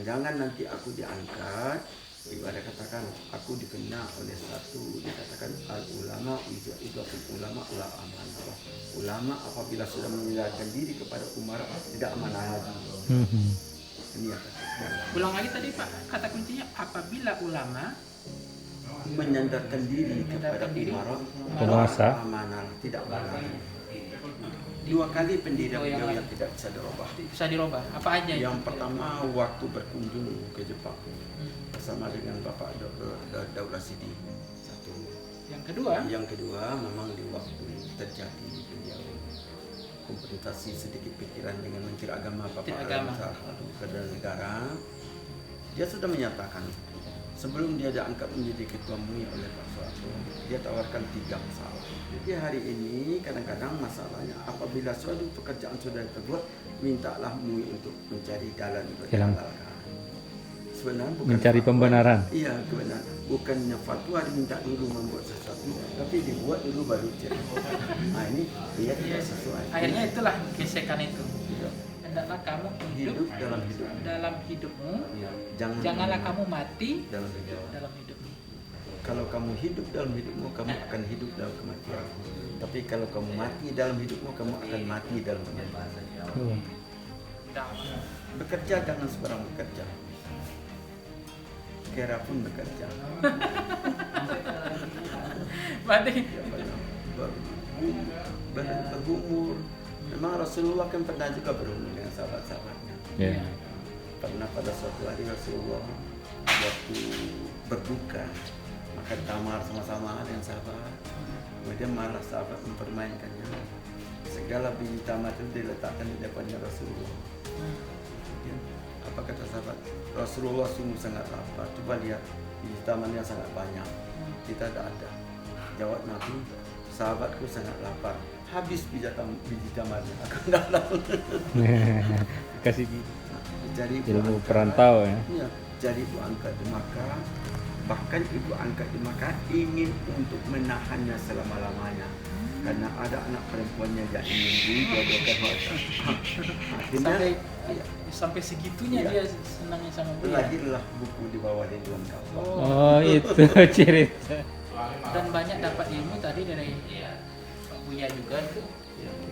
jangan nanti aku diangkat, ibarat katakan aku dikenal oleh satu, dikatakan al ulama itu ulama amanah. Ulama apabila sudah menyandarkan diri kepada umara tidak amanah lagi. Ini yang katakan. Ulang lagi tadi Pak, kata kuncinya apabila ulama menyandarkan diri kepada umara penguasa amanah, tidak amanah. Dua kali pendirian beliau yang tidak bisa dirubah. Bisa dirubah. Apa aja? Yang pertama waktu berkunjung ke Jepang bersama dengan Bapak Daulah Sidi. Satu. Yang kedua memang di waktu terjadi beliau konfrontasi sedikit pikiran dengan Menteri Agama Bapak Kedua Negara. Dia sudah menyatakan sebelum dia diangkat menjadi ketua MUI oleh Pak Soeharto, dia tawarkan 3 masalah. Jadi hari ini kadang-kadang masalahnya apabila suatu pekerjaan sudah terbuat, mintalah MUI untuk mencari jalan untuk dihalalkan. Sebenarnya bukan mencari fatwa, pembenaran. Iya, kebenaran. Bukannya fatwa diminta dulu membuat sesuatu, tapi dibuat dulu baru cek. Nah ini dia tidak sesuai. Akhirnya itulah gesekan itu. Iya. Hendaklah kamu Hidup dalam hidupmu. Iya. Janganlah kamu mati dalam hidup. dalam hidupmu. Kalau kamu hidup dalam hidupmu, kamu akan hidup dalam kematian. Tapi kalau kamu mati dalam hidupmu, kamu akan mati dalam kematian. Bekerja jangan sebarang bekerja. Kira pun bekerja. Berarti Berumur. Memang Rasulullah kan pernah juga berumur dengan sahabat-sahabatnya. Yeah. Pernah pada suatu hari Rasulullah waktu berbuka makan tamar sama-sama dengan sahabat. Kemudian malah sahabat mempermainkannya. Segala biji tamar itu diletakkan di depannya Rasulullah. Kemudian, apa kata sahabat? Rasulullah sungguh sangat lapar. Coba lihat biji tamarnya sangat banyak. Kita tidak ada. Jawab Nabi, sahabatku sangat lapar. Habis biji tamarnya. Aku tidak tahu. Kasih Jadi ilmu perantau ya. Iya, jadi ibu angkat di Makkah, bahkan ibu angkat di Makkah ingin untuk menahannya selama-lamanya karena ada anak perempuannya yang ingin dijodohkan Makkah. sampai segitunya dia senangnya sama beliau. Lahirlah buku di bawah Ridwan Ka'bah. Oh itu cerita. Dan banyak dapat ilmu tadi dari Pak Buya juga itu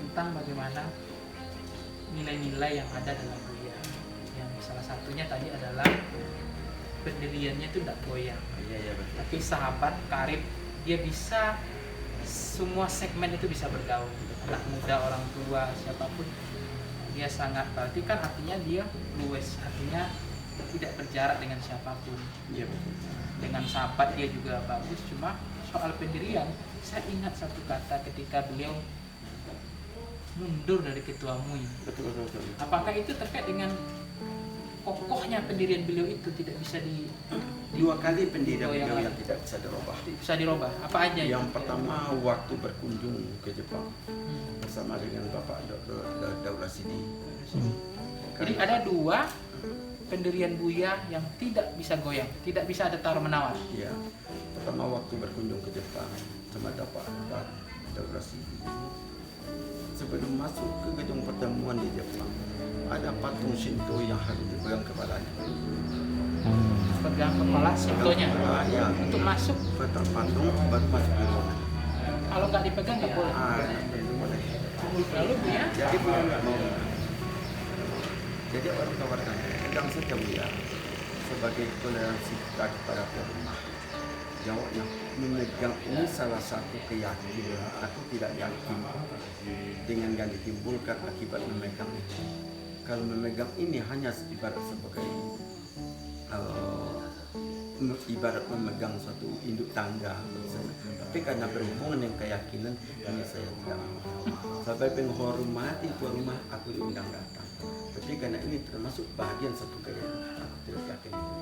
tentang bagaimana nilai-nilai yang ada dalam Buya. Yang salah satunya tadi adalah pendiriannya itu tidak goyang. Iya betul. Tapi sahabat karib, dia bisa semua segmen itu bisa bergaul. Anak muda, orang tua, siapapun dia sangat, berarti kan artinya dia luwes, artinya tidak berjarak dengan siapapun. Iya betul. Dengan sahabat dia juga bagus. Cuma soal pendirian, saya ingat satu kata ketika beliau mundur dari ketua MUI. Betul. Apakah itu terkait dengan kokohnya pendirian beliau itu tidak bisa Dua kali pendirian beliau yang tidak bisa dirubah. bisa dirubah? Apa aja? Yang pertama waktu berkunjung ke Jepang bersama dengan Bapak Daulah Sidi. Jadi ada 2 pendirian Buya yang tidak bisa goyang, tidak bisa ada tawar menawar. Ya, pertama waktu berkunjung ke Jepang sama Bapak Daulah Sidi. Sebelum masuk ke gedung pertemuan di Jepang, ada patung Shinto yang harus dipegang kepalanya. Pegang kepala Shintonya Ya, untuk masuk. patung baru masuk ke ruangan. Kalau nggak dipegang nggak boleh. Itu boleh. Lalu Buya Jadi Buya nggak mau. Jadi orang tawarkan, pegang saja Buya sebagai toleransi kita kepada rumah. Jawabnya, memegang ini salah satu keyakinan. Aku tidak yakin dengan yang ditimbulkan akibat memegang itu. Kalau memegang ini hanya ibarat sebagai ibarat memegang suatu induk tangga misalnya. Tapi karena berhubungan dengan keyakinan ini saya tidak mau. Sampai menghormati tuan rumah aku diundang datang. Tapi karena ini termasuk bagian satu keyakinan, aku tidak yakin itu.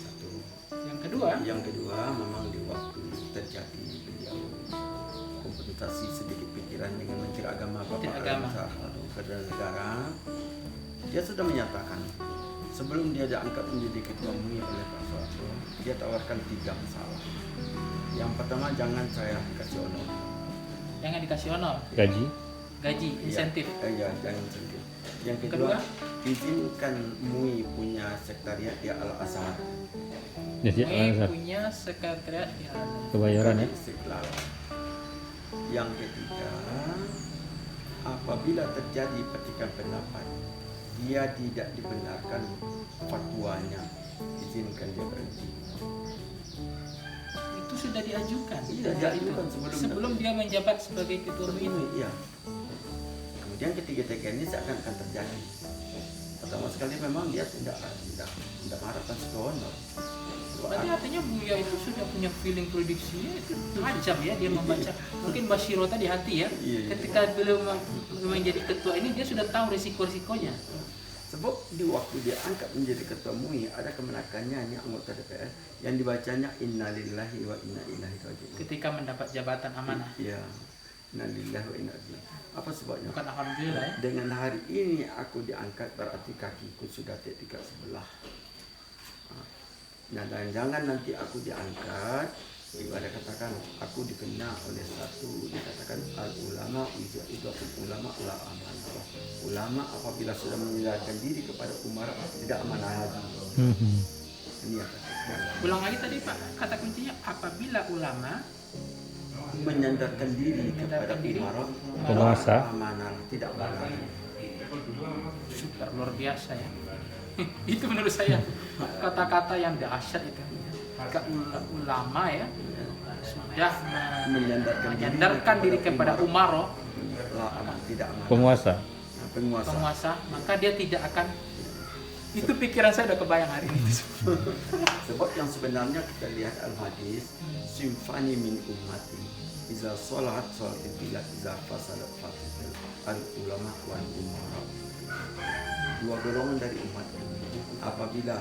Satu. Yang kedua memang di waktu terjadi beliau konfrontasi sedikit pikiran dengan Menteri Agama Bapak Kedua Negara. Dia sudah menyatakan sebelum dia diangkat menjadi ketua MUI oleh Pak Soeharto, dia tawarkan 3 masalah. Yang pertama, jangan saya kasih honor. jangan dikasih honor, Gaji. gaji, insentif. Iya, jangan insentif. Yang kedua, izinkan MUI punya sekretariat di Al-Azhar. Jadi MUI Al-Azhar. punya sekretariat di Al-Azhar. Kebayoran ya. Istiqlal. Yang ketiga, apabila terjadi pertikaian pendapat, dia tidak dibenarkan fatwanya, izinkan dia berhenti. Itu sudah diajukan. Iya, diajukan sebelum dia menjabat sebagai ketua MUI itu. Iya. Kemudian ketiga-tiga ini seakan-akan terjadi. Pertama sekali memang dia tidak mengharapkan honor. Berarti artinya Buya itu sudah punya feeling prediksinya itu tajam ya dia membaca. Mungkin Basyirota di hati ya. Iya. Ketika beliau menjadi ketua ini dia sudah tahu risiko-risikonya. Sebab di waktu dia angkat menjadi ketua MUI ada kemenakannya hanya anggota DPR yang dibacanya innalillahi wa inna ilaihi raji'un. Ketika mendapat jabatan amanah. Iya. Innalillahi wa inna ilaihi. Apa sebabnya? Bukan alhamdulillah ya. Dengan hari ini aku diangkat berarti kakiku sudah tidak sebelah. Nah, dan jangan nanti aku diangkat, ibadah katakan aku dikenal oleh satu dikatakan al ulama itu ulama amanah. Ulama apabila sudah menyerahkan diri kepada umar tidak amanah lagi. Ini yang katakan. Ulang lagi tadi Pak, kata kuncinya apabila ulama Menyandarkan diri kepada diri. umar Penguasa. amanah tidak amanah. super luar biasa ya. Itu menurut saya kata-kata yang dahsyat itu. Ulama ya sudah menyandarkan diri kepada umaro Tidak amanah. Penguasa. penguasa, maka dia tidak akan. Itu pikiran saya udah kebayang hari ini. Sebab yang sebenarnya kita lihat al-hadis simfani min ummati iza salat bila iza fasadat fasadat al-ulama wal umara. Dua golongan dari umat apabila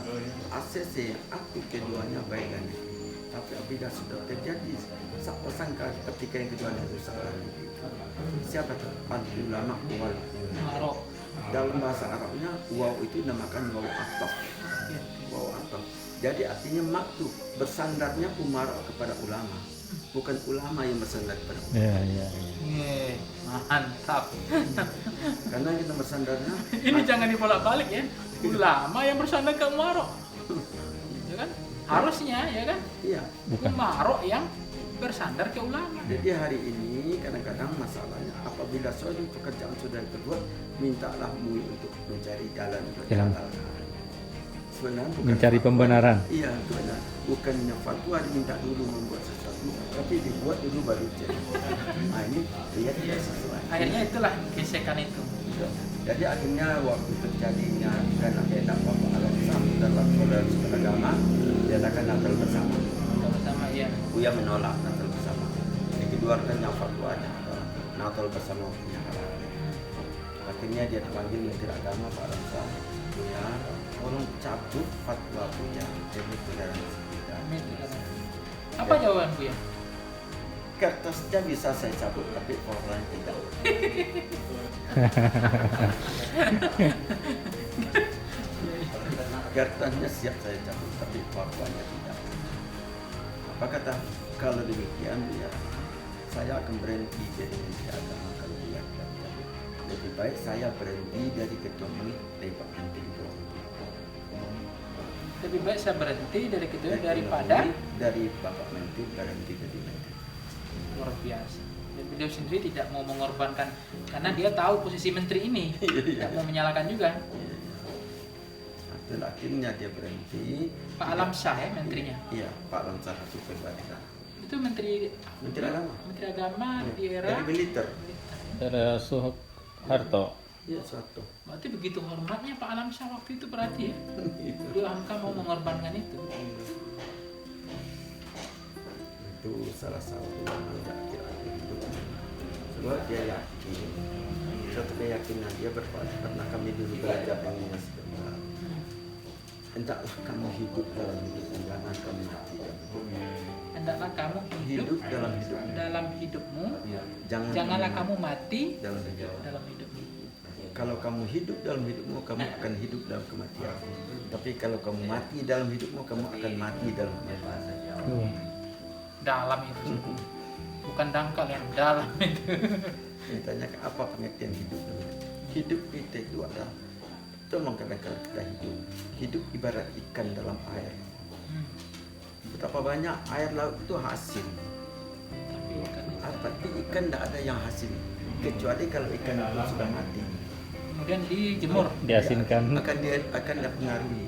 ACC aku keduanya baik dan baik, tapi apabila sudah terjadi sangka ketika yang keduanya rusak lagi. Siapa tu? Ulama wal Umaro. dalam bahasa Arabnya waw itu namakan waw ataf. Waw ataf. Jadi artinya maktub bersandarnya umara kepada ulama, bukan ulama yang bersandar kepada umara. Ya, ya, ya. Mantap. Karena kita bersandarnya Ini jangan dibolak-balik ya. Ulama yang bersandar ke Umaro. Ya kan? Harusnya ya kan? iya. Bukan. Umaro yang bersandar ke ulama. Jadi hari ini kadang-kadang masalahnya apabila suatu pekerjaan sudah terbuat, mintalah MUI untuk mencari jalan untuk Jalan. dihalalkan. Sebenarnya bukan Mencari fatwa. pembenaran. Iya, benar. Bukannya fatwa diminta dulu membuat sesuatu, tapi dibuat dulu baru jadi. Nah ini lihat tidak sesuai. Akhirnya itulah gesekan itu. Jadi akhirnya waktu terjadinya karena hendak Bapak Al-Sam dalam toleransi beragama, diadakan Natal bersama. Sama-sama ya. Buya menolak Natal bersama. Dikeluarkannya fatwanya Natal bersama punya halal. Akhirnya dia dipanggil Menteri Agama Pak Ramsa. Buya, tolong cabut fatwa Buya demi toleransi kita. Apa jawaban Bu ya? Kertasnya bisa saya cabut, tapi fatwanya tidak. Kertasnya siap saya cabut, tapi fatwanya tidak. Apa kata? Kalau demikian ya, saya akan berhenti jadi menteri agama kalau dia tidak cabut. Lebih baik saya berhenti dari ketua MUI daripada menteri itu. Lebih baik saya berhenti dari ketua Dari daripada MUI, dari bapak menteri berhenti jadi menteri. luar biasa. Dan beliau sendiri tidak mau mengorbankan karena dia tahu posisi menteri ini. Tidak mau menyalahkan juga. Dan akhirnya dia berhenti. Pak Alam Shah ya menterinya. Iya, Pak Alam Shah itu Kebajikan. Itu menteri Agama. Menteri Agama di era Dari militer. Ada Soeharto. Iya, suatu. Berarti begitu hormatnya Pak Alam Shah waktu itu berarti ya. Beliau angka mau mengorbankan itu. Itu salah satu yang akhir-akhir itu. Sebab dia yakin. Suatu keyakinan dia pernah kami dulu belajar dengan Mas Gemar. Hendaklah kamu hidup dalam hidup, jangan kamu mati dalam hidup. Hendaklah kamu Hidup dalam hidup. dalam hidupmu. Ya, Janganlah kamu mati dalam hidup. dalam hidupmu. Kalau kamu hidup dalam hidupmu, kamu akan hidup dalam kematian. Tapi kalau kamu mati dalam hidupmu, kamu akan mati dalam kematian. Dalam itu. Bukan dangkal yang dalam itu. Ditanya apa pengertian hidup? Hidup kita itu adalah tolong kadang-kadang kita hidup ibarat ikan dalam air. Betapa banyak air laut itu hasil, Tapi ikan itu tapi ikan tidak ada yang hasil kecuali kalau ikan itu sudah mati. kemudian dijemur. Diasinkan. Akan dipengaruhi.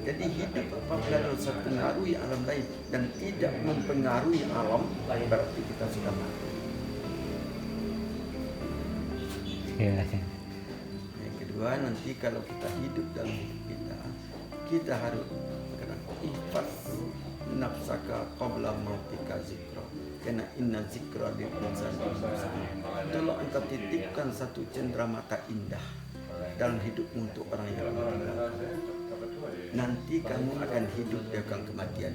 Jadi hidup apabila dosa pengaruhi alam lain dan tidak mempengaruhi alam, berarti kita sudah mati. Ya. Yang kedua, nanti kalau kita hidup dalam hidup kita harus ihfaz nafsaka qabla mautika zikra. Karena inna zikra lil insani tolong engkau titipkan satu cenderamata indah dalam hidupmu untuk orang yang meninggal. Nanti kamu akan hidup dengan kematian.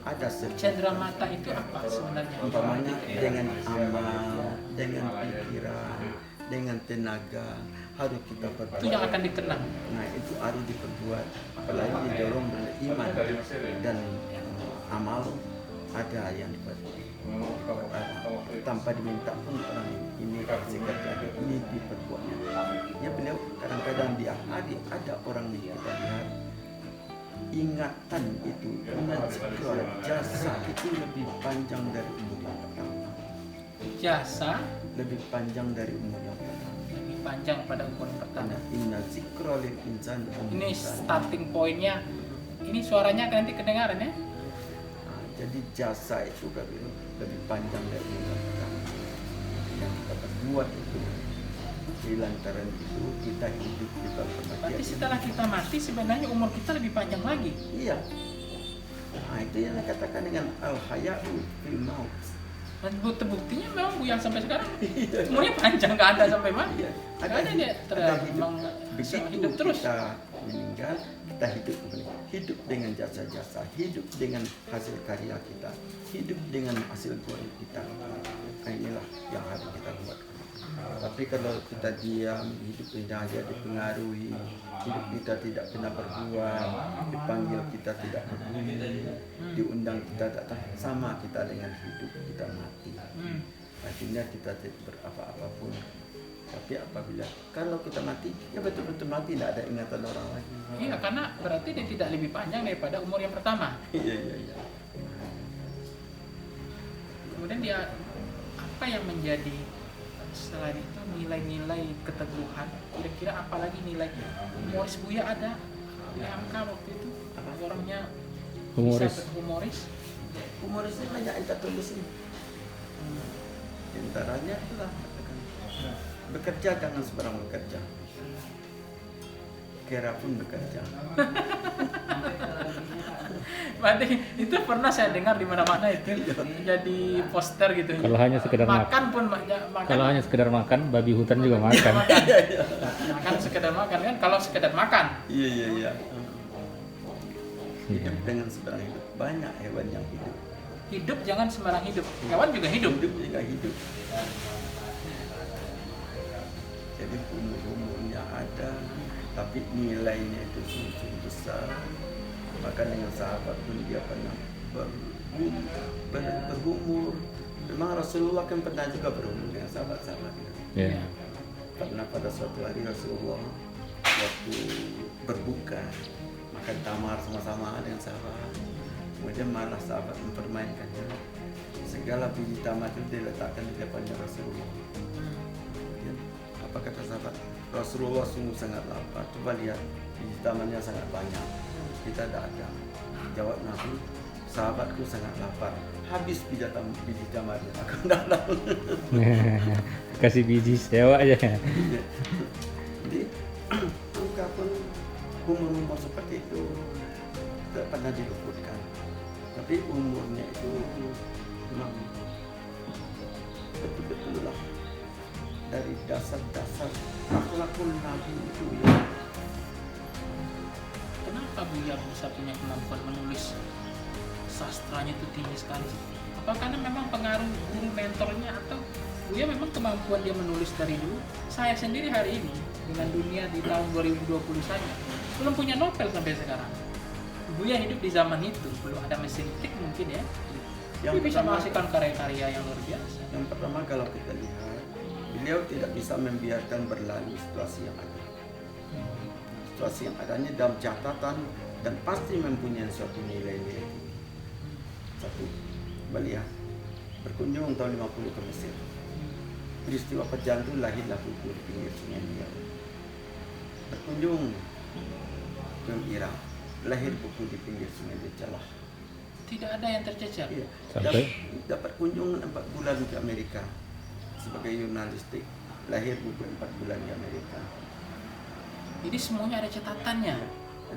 Ada Cenderamata itu apa sebenarnya? umpamanya dengan amal, dengan pikiran, dengan tenaga harus kita perbuat. Itu yang akan dikenang. Nah itu harus diperbuat, apalagi didorong oleh iman dan amal. Ada yang diperbuat tanpa diminta pun orang ini sekerja ini diperbuatnya. Ya beliau kadang-kadang di hari ada orang yang kita lihat ingatan itu menazikir jasa itu lebih panjang dari umur yang pertama. Jasa Lebih panjang dari umur yang pertama. lebih panjang pada umur pertama. Karena inna zikra lil insan Ini starting pointnya. Ini suaranya nanti kedengaran ya? Nah, jadi jasa itu kan lebih panjang dari umur yang pertama. Yang kita perbuat itu di lantaran itu kita hidup di dalam kematian. Berarti setelah kita mati sebenarnya umur kita lebih panjang lagi. Iya. Nah itu yang dikatakan dengan al hayatu fil maut. Dan buktinya memang Buya sampai sekarang umurnya panjang, nggak ada sampai mati. Iya. Nggak ada dia hidup. Begitu hidup terus. kita meninggal, kita hidup kembali. Hidup dengan jasa-jasa, hidup dengan hasil karya kita, hidup dengan hasil goib kita. Nah, inilah yang harus kita buat. Tapi kalau kita diam, hidup kita hanya dipengaruhi, hidup kita tidak pernah berbuat, dipanggil kita tidak berbunyi, diundang kita datang, sama kita dengan hidup kita mati. Akhirnya kita tidak berapa-apapun. Tapi apabila kalau kita mati, ya betul-betul mati, tidak ada ingatan orang lagi. Iya, karena berarti dia tidak lebih panjang daripada umur yang pertama. Iya. Kemudian dia apa yang menjadi selain itu nilai-nilai keteguhan, kira-kira apalagi nilai humoris Buya ada di angka waktu itu orangnya Humoris. bisa humoris. Humorisnya banyak yang kita tulisin. Di antaranya itulah bekerja jangan sembarang bekerja. Kira pun bekerja. Berarti itu pernah saya dengar di mana-mana itu jadi poster gitu. Kalau hanya sekedar makan pun makan. Kalau hanya sekedar makan, babi hutan juga makan. Makan sekedar makan kan, kalau sekedar makan. Iya. Hidup dengan sembarang hidup. Banyak hewan yang hidup. Hidup jangan sembarang hidup. Hewan juga hidup. Hidup juga hidup. Jadi umur-umurnya ada, tapi nilainya itu sungguh besar. Maka dengan sahabat pun dia pernah berumur. Memang Rasulullah kan pernah juga berumur dengan sahabat-sahabatnya. Ya. Karena pada suatu hari Rasulullah waktu berbuka makan tamar sama-sama dengan sahabat. Kemudian malah sahabat mempermainkannya. Segala biji tamar itu diletakkan di depannya Rasulullah. Kemudian apa kata sahabat? Rasulullah sungguh sangat lapar. Coba lihat biji tamarnya sangat banyak. Kita tidak ada. Jawab Nabi, sahabatku sangat lapar. Habis biji tamarnya. Aku tidak tahu. Kasih biji sewa aja. Jadi angka pun umur seperti itu tidak pernah diluputkan. Tapi umurnya itu memang betul-betul lah dari dasar-dasar akhlakul Nabi itu ya. Kenapa Buya bisa punya kemampuan menulis sastranya itu tinggi sekali? Apa karena memang pengaruh guru mentornya atau Buya memang kemampuan dia menulis dari dulu? Saya sendiri hari ini dengan dunia di tahun 2020 saja belum punya novel sampai sekarang. Buya hidup di zaman itu, belum ada mesin ketik mungkin ya. Tapi bisa menghasilkan karya-karya yang luar biasa. Yang pertama kalau kita lihat, beliau tidak bisa membiarkan berlalu situasi yang ada. situasi yang adanya dalam catatan dan pasti mempunyai suatu nilai-nilai. Satu, kembali ya, berkunjung tahun 50 ke Mesir. Peristiwa perjalanan itu lahirlah buku di pinggir sungai Nil. Berkunjung ke Irak, lahir buku di pinggir sungai Jalah. Tidak ada yang tercecer. Iya. Sampai? Dapat kunjungan 4 bulan ke Amerika sebagai jurnalistik, lahir buku 4 bulan di Amerika. Jadi semuanya ada catatannya.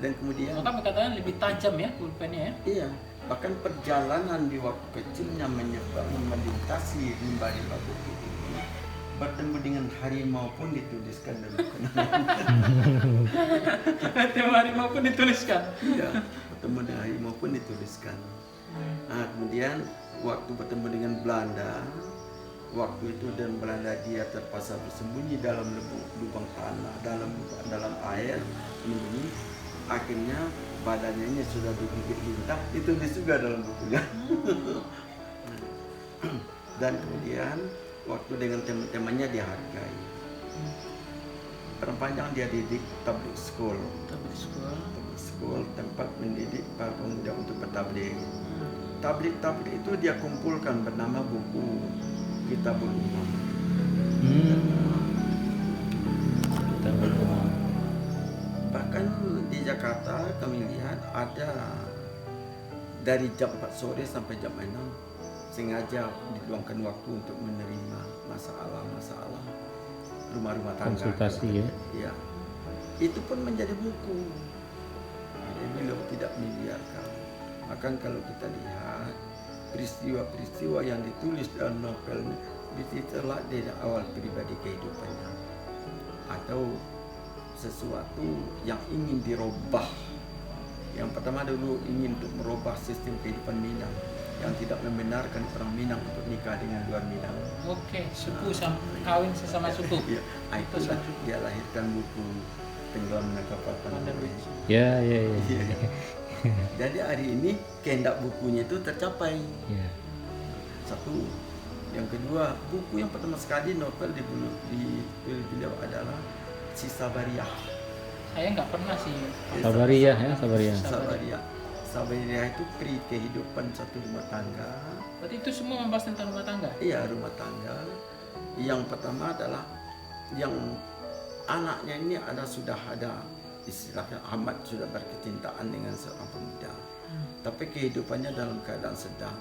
Dan kemudian Maka berkatakan lebih tajam ya pulpennya ya. iya, bahkan perjalanan di waktu kecilnya menyeberang melintasi rimba-rimba bukit ini, bertemu dengan harimau pun dituliskan dalam kenangan. Tiap hari maupun dituliskan. Iya, bertemu dengan harimau pun dituliskan. Nah, kemudian waktu bertemu dengan Belanda, waktu itu dan Belanda dia terpaksa bersembunyi dalam lubang tanah, dalam air, sembunyi. Akhirnya badannya ini sudah digigit lintah, ditulis juga dalam bukunya. Dan kemudian waktu dengan teman-temannya dihargai. Perpanjang dia didik tabligh school. Tabligh school. Tabligh school tempat mendidik para pemuda untuk bertabligh. Tabligh itu dia kumpulkan bernama buku Kitabul Umam. Bahkan di Jakarta kami lihat ada dari jam 4 sore sampai jam 6 sengaja diluangkan waktu untuk menerima masalah-masalah rumah-rumah tangga. Konsultasi ya. Ya. Itu pun menjadi buku. Jadi beliau tidak membiarkan. Bahkan kalau kita lihat peristiwa-peristiwa yang ditulis dalam novel dititelak dari awal pribadi kehidupannya atau sesuatu yang ingin dirubah. Yang pertama dulu ingin untuk merubah sistem kehidupan Minang yang tidak membenarkan orang Minang untuk nikah dengan luar Minang. Oke, suku kawin sesama suku. Ya, itulah dia lahirkan buku Tenggelamnya Kapal Pandawi. Ya, ya, ya. Iya. Jadi hari ini kehendak bukunya itu tercapai. Ya. Satu. Yang kedua, buku yang pertama sekali novel di beliau adalah Si Sabariah. Saya nggak pernah sih. Sabariyah ya, Sabariyah. Sabariah itu peri kehidupan satu rumah tangga. Berarti itu semua membahas tentang rumah tangga. Iya, rumah tangga. Yang pertama adalah yang anaknya ini sudah ada istilahnya amat sudah berkecintaan dengan seorang pemuda. Tapi kehidupannya dalam keadaan sedang.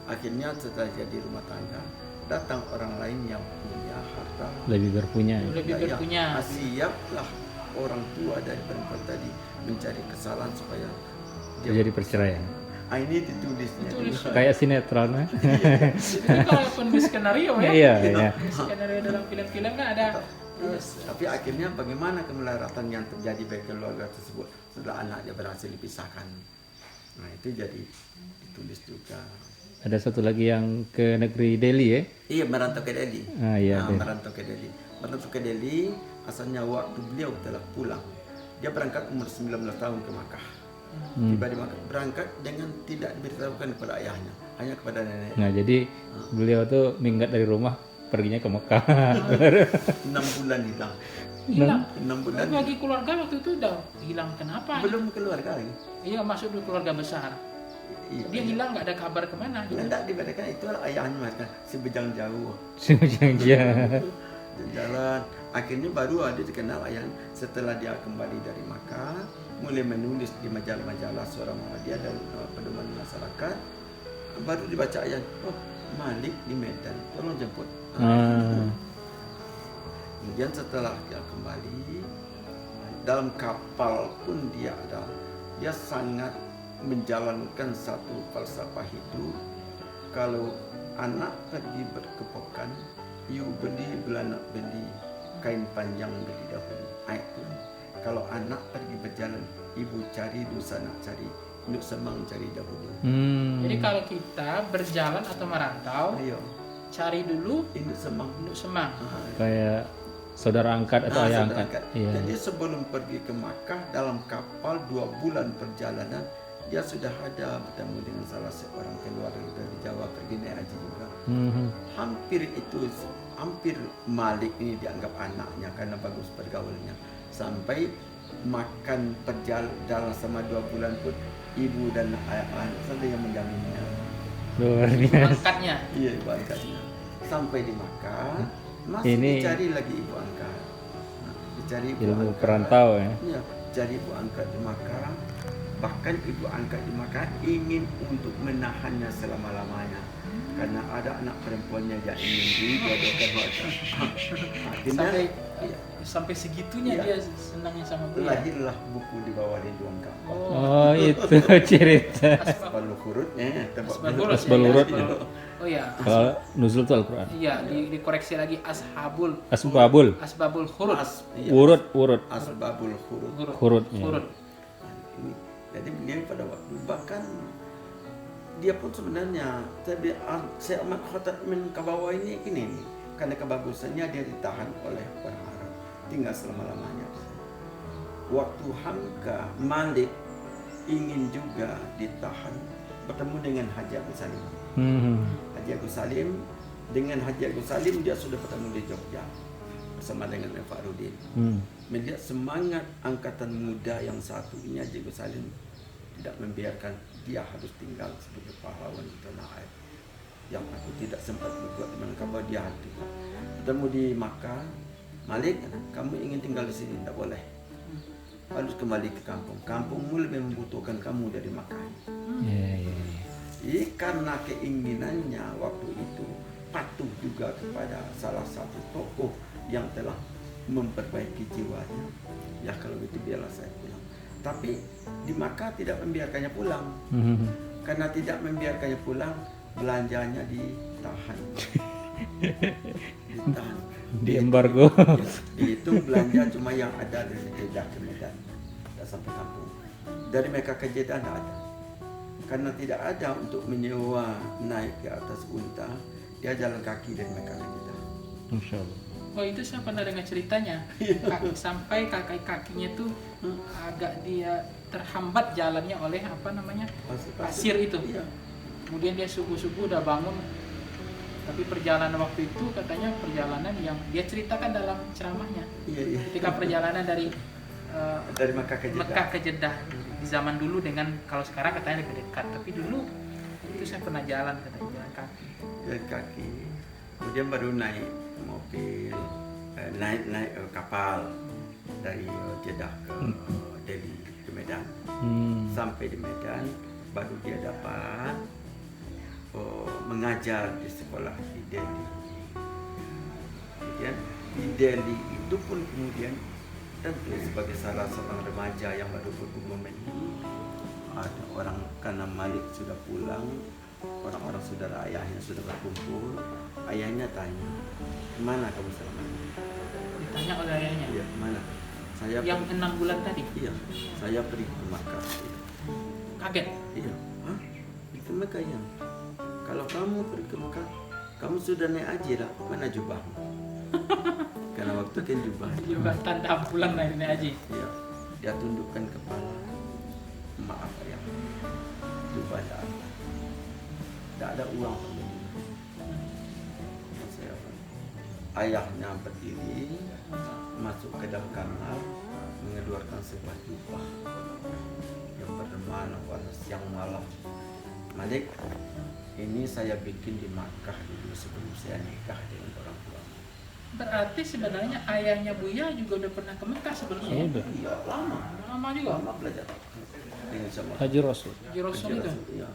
Akhirnya setelah jadi rumah tangga, datang orang lain yang punya harta. Lebih berpunya. Lebih berpunya. Siaplah orang tua dari perempuan tadi mencari kesalahan supaya Terjadi perceraian. Ini ditulisnya. Kayak sinetron ya. Itu kalau penulis skenario ya. Iya, iya. Skenario dalam film-film kan ada. Tapi akhirnya bagaimana kemelaratan yang terjadi bagi keluarga tersebut setelah anaknya berhasil dipisahkan. Nah itu jadi ditulis juga. Ada satu lagi yang ke negeri Delhi ya. Iya, merantau ke Delhi. Ah, iya, Delhi. Merantau ke Delhi. Merantau ke Delhi asalnya waktu beliau telah pulang. Dia berangkat umur 19 tahun ke Makkah. Tiba di Makkah, berangkat dengan tidak diberitahukan kepada ayahnya, hanya kepada nenek. Nah, jadi beliau tuh minggat dari rumah, perginya ke Mekah. 6 bulan hilang. Hilang. 6 bulan. Tapi bagi keluarga waktu itu udah hilang. Kenapa? Belum keluarga lagi. Iya, masuk dulu keluarga besar. Iya. Dia hilang nggak ada kabar kemana. Tidak diberitakan, itu ayahnya mengatakan si bejang jauh. Sengaja. Jalan. Akhirnya baru ada dikenal ayah setelah dia kembali dari Makkah, mulai menulis di majalah-majalah Suara Muhammadiyah dan pedoman masyarakat. Baru dibaca ayat, oh Malik di Medan, tolong jemput. Kemudian setelah dia kembali, dalam kapal pun dia sangat menjalankan satu falsafah hidup. Kalau anak pergi berkepokan, you beli belanak beli, kain panjang beli dahulu. Itu. Kalau anak pergi berjalan, ibu cari busana cari, induk semang cari dahulu. Jadi kalau kita berjalan atau merantau, Ayo, cari dulu induk semang. induk semang. Kayak saudara angkat atau ayah saudara angkat. angkat. Iya. Jadi sebelum pergi ke Makkah, dalam kapal 2 bulan perjalanan, dia sudah ada bertemu dengan salah seorang keluarga dari Jawa, pergi naik haji juga. Hampir Malik ini dianggap anaknya karena bagus pergaulannya. Sampai makan dalam sama 2 bulan pun ibu dan anak sampai yang menjaminnya. Luar biasa. Angkatnya. Iya, ibu angkatnya. Sampai di Makkah masih Ini- dicari lagi ibu angkat. Nah, dicari ibu Ilmu angkat. perantau ya. Iya, cari ibu angkat di Makkah. Bahkan ibu angkat di Makkah ingin untuk menahannya selama-lamanya. Karena ada anak perempuannya yang ingin dijodohkan Makkah. Akhirnya iya, Sampai segitunya Iya. dia senangnya sama Buya. lahirlah buku di bawah rinduan Ka'bah. Oh, itu cerita. Asbabul Khurudnya, Asbabul Urut. Oh ya. Kalau nuzul itu Al-Quran. Iya, dikoreksi lagi Ashabul Asbabul. Asbabul Khurud. Urut. Asbabul Khurud. Khurudnya. Khurud. Ini. Jadi dia pada waktu bahkan dia pun sebenarnya saya amat khotat ke bawah ini nih, karena kebagusannya dia ditahan oleh orang Arab, tinggal selama-lamanya. Waktu Hamka Malik ingin juga ditahan, bertemu dengan Haji Agus Salim. Haji Agus Salim, dengan Haji Agus Salim dia sudah bertemu di Jogja bersama dengan Fahrudin. Melihat semangat angkatan muda yang satu ini, Haji Agus Salim tidak membiarkan dia harus tinggal sebagai pahlawan di tanah air yang aku tidak sempat berbuat dengan kamu. Dia tinggal bertemu di Makkah. Malik, kamu ingin tinggal di sini? Tidak boleh, harus kembali ke kampung. Kampungmu lebih membutuhkan kamu dari Makkah. Iya. Karena keinginannya waktu itu patuh juga kepada salah satu tokoh yang telah memperbaiki jiwanya. Ya kalau itu biarlah saya pulang. Tapi di Makkah tidak membiarkannya pulang. Karena tidak membiarkannya pulang, belanjanya ditahan. Ditahan. Di embargo. Ya, dihitung belanja cuma yang ada dari Jeddah ke Medan, tidak sampai kampung. Dari Mekah ke Jeddah tidak ada. Karena tidak ada untuk menyewa naik ke atas unta, dia jalan kaki dari Mekah ke Jeddah. Masya Allah. Oh itu saya pernah dengar ceritanya. Sampai kakinya tuh agak dia terhambat jalannya oleh apa namanya pasir itu. Iya. Kemudian dia subuh-subuh udah bangun. Tapi perjalanan waktu itu katanya perjalanan yang dia ceritakan dalam ceramahnya. Iya. Ketika perjalanan dari Dari Mekah ke Jeddah. Mekah ke Jeddah di zaman dulu dengan kalau sekarang katanya lebih dekat. Tapi dulu itu saya pernah jalan katanya jalan kaki. Jalan kaki. Kemudian baru naik mobil, naik kapal dari Jeddah ke Delhi ke Medan. Sampai di Medan baru dia dapat mengajar di sekolah di Delhi. Kemudian di Delhi itu pun kemudian tentu sebagai salah seorang remaja yang baru berumur ini, ada orang karena Malik sudah pulang, orang-orang saudara ayahnya sudah berkumpul. Ayahnya tanya, kemana kamu selama ini? Ditanya oleh ayahnya. Iya, kemana? Saya Yang 6 bulan tadi. Iya, saya pergi ke Makkah. Kaget. Iya, hah? Ke Makkah ya? Kalau kamu pergi ke Makkah, kamu sudah naik haji lah, mana jubahmu? Karena waktu kan jubah. Juga tanda pulang dari haji. Iya, dia tundukkan kepala. Maaf ya, jubah tidak ada uang. Ayahnya berdiri, masuk ke dalam kamar, mengeluarkan sebuah jubah yang bermana warna siang malam. Malik, ini saya bikin di Makkah dulu sebelum saya nikah dengan orang tua. Berarti sebenarnya ayahnya Buya juga udah pernah ke Mekah sebelumnya. ya? Udah. Iya, lama. Lama juga. Lama belajar dengan sama Haji Rasul. Haji Rasul itu. Iya.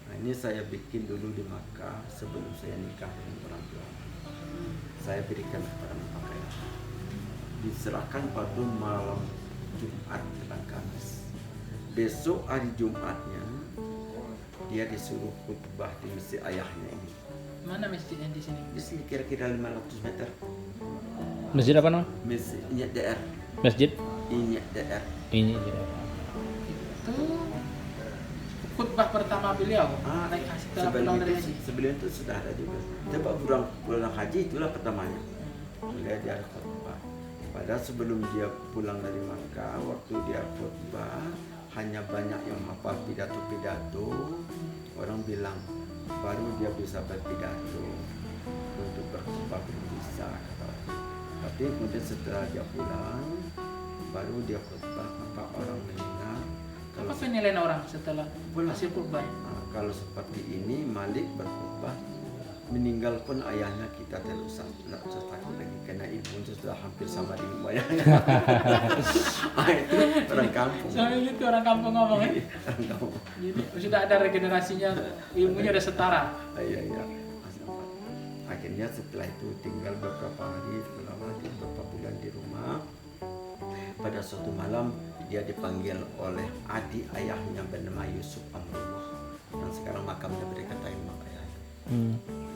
Nah, ini saya bikin dulu di Makkah sebelum saya nikah dengan orang tua. Saya berikan kepada pakaian. Diserahkan pada malam Jumat dan Kamis. Besok hari Jumatnya dia disuruh khutbah di masjid ayahnya ini. Mana masjidnya di sini? Di sini kira-kira 500 meter. Masjid apa nama? Masjid Inyat DR. Masjid Inyat DR. ini. Itu khutbah pertama beliau naik haji setelah pulang dari haji. sebelum itu sudah ada juga. Coba pulang haji itulah pertamanya. Beliau dia khutbah. Padahal sebelum dia pulang dari Makkah, waktu dia khutbah hanya banyak yang hafal pidato-pidato. Orang bilang baru dia bisa berpidato, untuk berkhutbah belum bisa. Tapi kemudian setelah dia pulang, baru dia khutbah apa orang mendengar. Apa penilaian orang setelah hasil kurban? Kalau seperti ini Malik berkhutbah, meninggal pun ayahnya kita tidak usah takut lagi karena ibu sudah hampir sama dengan ayahnya. Itu orang kampung. Soalnya gitu orang kampung ngomong kan. Orang kampung. Jadi sudah ada regenerasinya, ilmunya udah setara. Iya. Akhirnya setelah itu tinggal beberapa hari, beberapa bulan di rumah. Pada suatu malam dia dipanggil oleh adik ayahnya bernama Yusuf Amrullah, yang sekarang makamnya mereka Taimak ayahnya.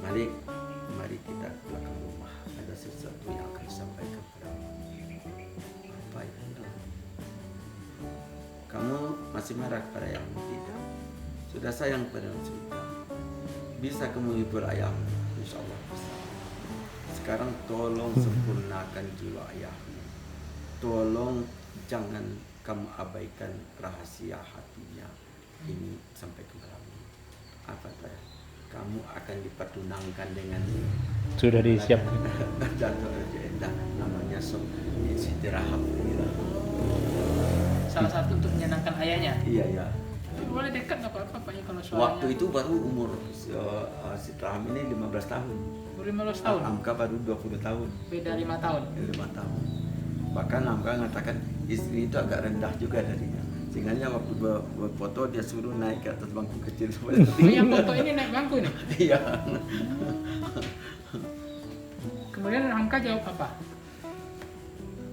Malik, mari kita ke belakang rumah. Ada sesuatu yang akan disampaikan padamu. Apa itu? Kamu masih marah pada yang tidak? Sudah sayang pada yang sudah. Bisa kamu hibur ayahmu, insya Allah bisa. Sekarang tolong sempurnakan jiwa ayahmu. Tolong jangan kamu abaikan rahasia hatinya ini sampai ke kami. Apa saya? Kamu akan dipertunangkan dengan Sudah disiapkan. Dato' Raja namanya Siti Rahab. Salah satu untuk menyenangkan ayahnya. Iya. Tapi boleh dekat nggak apa-apa Paknya kalau suaranya. Waktu itu baru umur Siti Rahab ini 15 tahun. 15 tahun. Amka baru 20 tahun. Beda 5 tahun. 5 tahun. Bahkan Amka mengatakan istri itu agak rendah juga darinya. Sehingga waktu berfoto dia suruh naik ke atas bangku kecil. Oh, yang foto ini naik bangku nih. Iya. Kemudian Hamka jawab apa?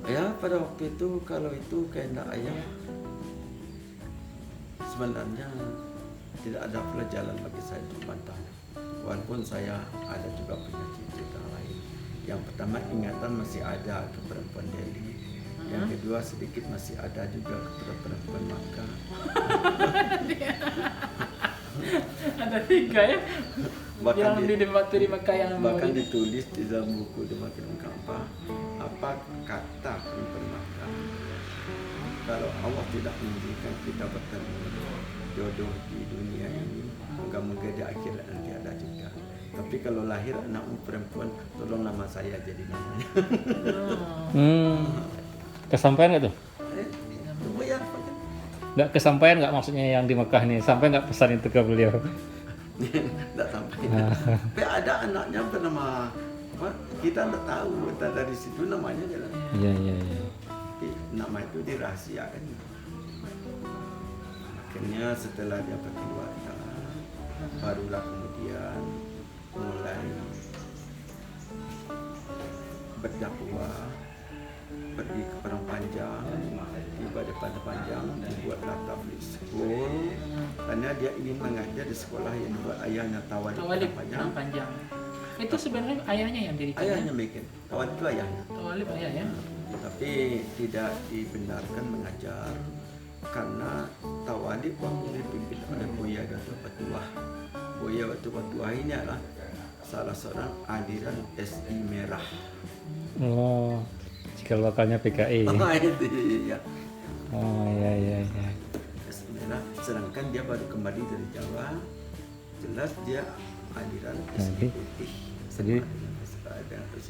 Ya pada waktu itu kalau itu kehendak ayah sebenarnya tidak ada pula jalan bagi saya untuk bantahnya. Walaupun saya ada juga punya cita lain. Yang pertama ingatan masih ada ke perempuan Delhi. Yang kedua sedikit masih ada juga kepada perempuan Makkah. Ada 3 ya. Bahkan Yang di waktu di Mekah yang bahkan ditulis di dalam buku di Makkah apa kata perempuan Makkah. Kalau Allah tidak menjadikan kita bertemu jodoh di dunia ini, moga-moga di akhirat nanti ada juga. Tapi kalau lahir anak perempuan, tolong nama saya jadi namanya. Kesampaian nggak tuh? Tunggu ya. Nggak kesampaian nggak maksudnya yang di Mekah nih? Sampai nggak pesan itu ke beliau? Tidak sampai. Tapi ada anaknya bernama apa? Kita tidak tahu. Kita dari situ namanya jalan. Iya. Tapi nama itu dirahasiakan. Akhirnya setelah dia berkeluarga, barulah kemudian mulai berdakwah, pergi ke Padang Panjang, tiba di Padang Panjang, dibuatlah tabligh school, karena dia ingin mengajar di sekolah yang dibuat ayahnya Tawalib Tawalib Padang Panjang. panjang. Itu sebenarnya ayahnya yang dirikan. Ayahnya bikin, Tawalib itu ayahnya. Tawalib ayah ya. Tapi tidak dibenarkan mengajar karena Tawalib waktu dipimpin oleh Buya Datuk Patuah. Buya Datuk Patuah ini adalah salah seorang aliran SI Merah. Oh, cikal bakalnya PKI. Itu ya. Oh iya. SI Merah. Sedangkan dia baru kembali dari Jawa. Jelas dia aliran SI Putih.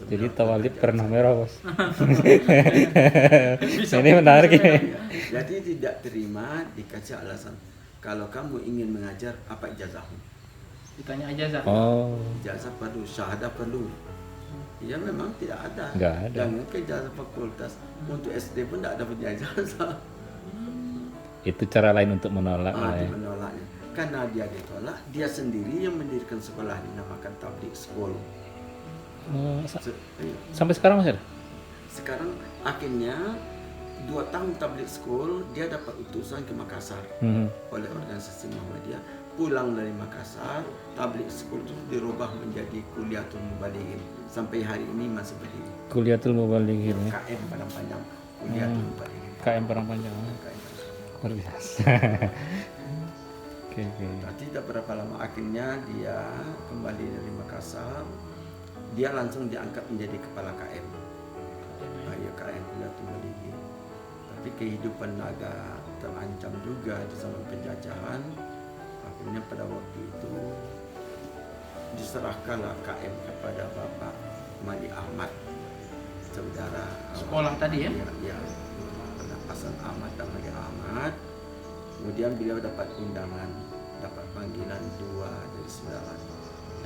Jadi Tawalib pernah merah, Bos. Ini menarik ya. Jadi tidak terima dikasih alasan. Kalau kamu ingin mengajar, apa ijazahmu? Ditanya ijazah. Oh, Ijazah perlu, syahadah perlu. Ya memang tidak ada. Nggak ada. Dan ke ijazah fakultas untuk SD pun tidak ada punya ijazah. itu cara lain untuk menolak lah Dia ya. menolaknya. Karena dia ditolak, dia sendiri yang mendirikan sekolah dinamakan tabligh school. Oh, Iya. sampai sekarang masih ada? Sekarang akhirnya 2 tahun tabligh school dia dapat utusan ke Makassar oleh organisasi Muhammadiyah. Pulang dari Makassar, tabligh school itu dirubah menjadi Kuliatul Mubalighin. Sampai hari ini masih berdiri. Kuliatul Mubalighin ya. KM Padang Panjang, Kuliatul Mubalighin. KM Padang Panjang. KM. Luar biasa. Oke. Nanti tidak berapa lama akhirnya dia kembali dari Makassar. Dia langsung diangkat menjadi kepala KM. Ya KM Kuliatul Mubalighin. Tapi kehidupan agak terancam juga di zaman penjajahan. Akhirnya pada waktu itu diserahkanlah KM kepada Bapak Mali Ahmad, saudara Sekolah tadi ya? Ya. Hasan Ahmad dan Magi Ahmad. Kemudian beliau dapat undangan, dapat panggilan dua dari saudara.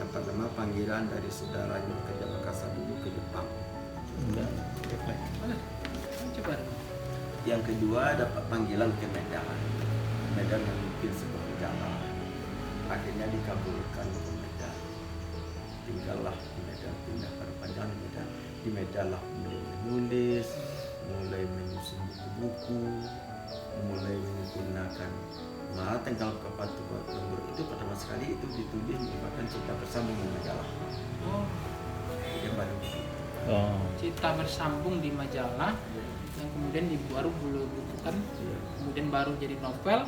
Yang pertama panggilan dari saudaranya kerja Makassar dulu ke Jepang. Udah, refleks. Mana? Coba dong. Yang kedua dapat panggilan ke Medan. Medan memimpin sebuah negara. Akhirnya dikabulkan ke Medan. Tinggallah di Medan, pindah pada Padang Medan. Di Medan lah mulai menulis, mulai menyusun buku-buku, mulai menggunakan tanggal kepatuhan lembur itu pertama sekali itu ditulis merupakan Cinta Bersambung di majalah. Oh, Yang baru Oh, Cinta Bersambung di majalah yang kemudian baru bukukan, kemudian baru jadi novel,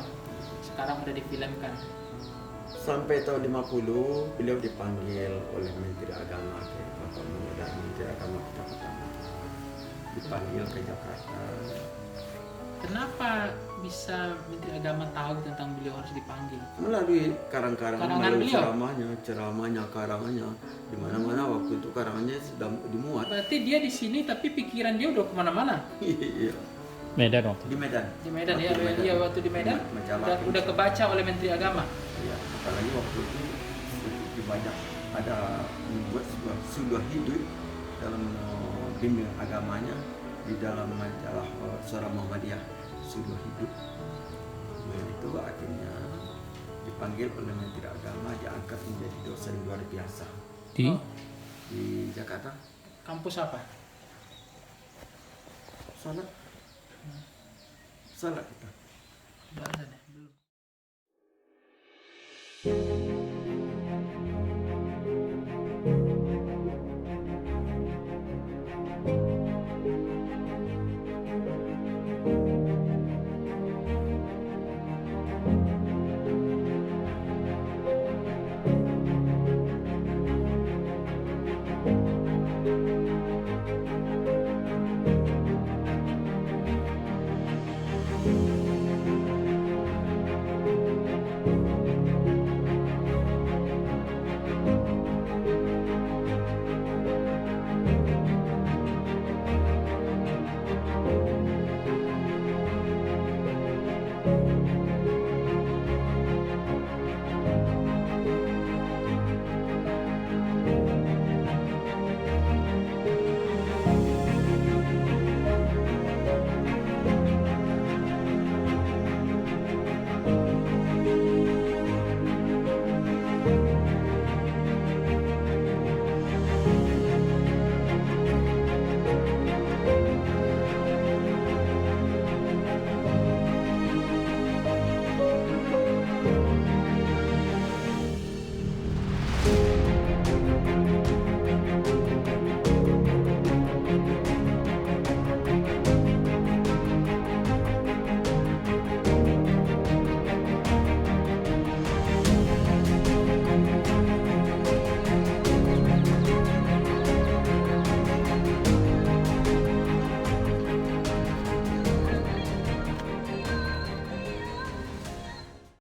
sekarang udah difilmkan. sampai tahun 50 beliau dipanggil oleh Menteri Agama ke Bapak Muda, Menteri Agama kita pertama dipanggil ke Jakarta. Kenapa bisa Menteri Agama tahu tentang beliau harus dipanggil? Melalui karang-karangan, Karangan melalui beliau? ceramahnya, karangannya, di mana-mana waktu itu karangannya sudah dimuat. Berarti dia di sini tapi pikiran dia udah kemana-mana. Iya, Medan waktu. di Medan. Di Medan ya, Waktu di Medan. iya waktu di Medan Majalah udah kebaca oleh Menteri Agama. Ya, apalagi waktu itu di banyak ada membuat sebuah hidup dalam bimbing agamanya di dalam majalah Suara Muhammadiyah sebuah hidup. Nah, itu akhirnya dipanggil oleh Menteri Agama, diangkat menjadi dosen luar biasa Di Oh, di Jakarta. kampus apa? Salat kita. Bahasa deh.